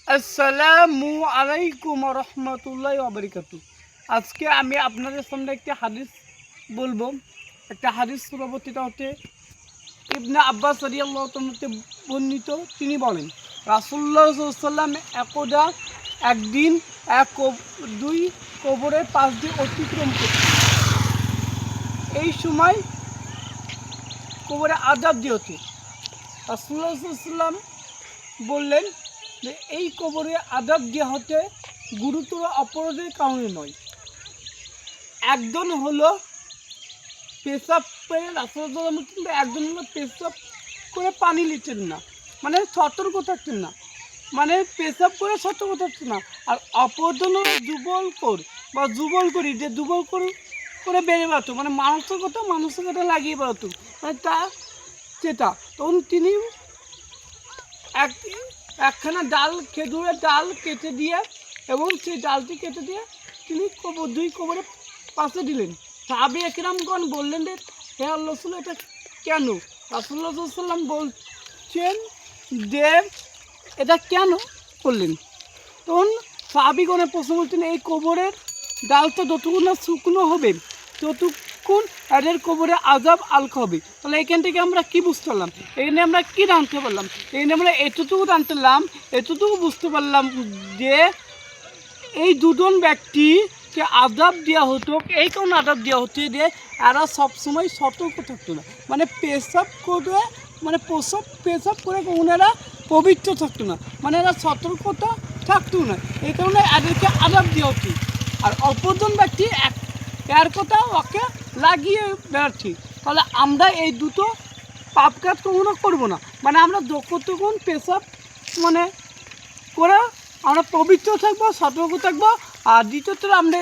আসসালামু আলাইকুম রহমতুল্লাহ ওয়াবারাকাতুহু। আজকে আমি আপনাদের সামনে একটি হাদিস বলবো। একটা হাদিস পরবর্তীটা হতে ইবনে আব্বাস রাদিয়াল্লাহু তাআলা হতে বর্ণিত। তিনি বলেন, রাসূলুল্লাহ সাল্লাল্লাহু আলাইহি ওয়াসাল্লাম একদিন দুই কবরের পাশ দিয়ে অতিক্রম করতেন। এই সময় কবরে আযাব দিয়ে হতো। রাসূলুল্লাহ সাল্লাল্লাহু আলাইহি ওয়াসাল্লাম বললেন যে এই কবরে আযাব দেওয়া হতে গুরুতর অপরাধের কারণে নয়। একজন হলো পেশাব করে রাসূলুল্লাহ কিন্তু একজন হলো পেশাব করে পানি নিতেন না, মানে সতর্ক থাকতেন না, মানে পেশাব করে সতর্ক থাকতেন না। আর অপরজন যুবল করি যে দুর্বল করে বেড়ে বেড়াতো, মানে মানুষের কথা লাগিয়ে বেড়াতো, মানে তা সেটা তখন তিনি একখানা খেজুরের ডাল কেটে দিয়ে এবং সেই ডালটি কেটে দিয়ে তিনি দুই কবরের পাশে দিলেন। সাহাবী একরামগণ বললেন যে হে আল্লাহ রাসূল, এটা কেন? রাসূলুল্লাহ সাল্লাল্লাহু আলাইহি ওয়াসাল্লাম বলছেন যে এটা কেন করলেন? তখন সাহাবীগণের প্রশ্ন বলছেন, এই কবরের ডালটা যতক্ষণ না শুকনো হবে ততক্ষণ এদের কবরে আযাব আলকা হবে। তাহলে এখান থেকে আমরা কি বুঝতে পারলাম? এখানে আমরা কি জানতে পারলাম? এখানে আমরা এতটুকু বুঝতে পারলাম যে এই দুজন ব্যক্তিকে আযাব দেওয়া হতো, এই কারণে আযাব দেওয়া হতো যে এরা সবসময় সতর্ক থাকতো না, মানে পেশাব করে ওনারা পবিত্র থাকতো না, মানে এরা সতর্কতা থাকতো না, এই কারণে এদেরকে আযাব দেওয়া হতো। আর অপরজন ব্যক্তি এর কথা ওকে লাগিয়ে বেড়াচ্ছি। তাহলে আমরা এই দুটো পাপ কাজ কখনো করবো না, মানে আমরা যতক্ষণ পেশাব মানে করে আমরা পবিত্র থাকবো, সতর্ক থাকবো। আর দ্বিতীয়ত আমরা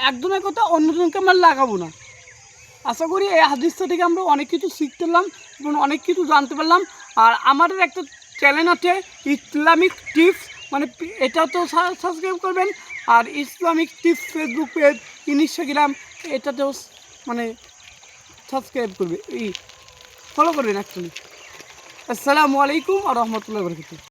একজনের কথা অন্যজনকে আমরা লাগাবো না। আশা করি এই হাদিসটা থেকে আমরা অনেক কিছু শিখতে পারলাম এবং অনেক কিছু জানতে পারলাম। আর আমাদের একটা চ্যানেল আছে ইসলামিক টিপস, মানে এটাও তো সাবস্ক্রাইব করবেন। আর Islamic tips Facebook page, Instagram, এটাতেও মানে সাবস্ক্রাইব করবে, ফলো করবেন অ্যাকচুয়ালি। আসসালামু আলাইকুম ওয়া রাহমাতুল্লাহি ওয়া বারাকাতুহু।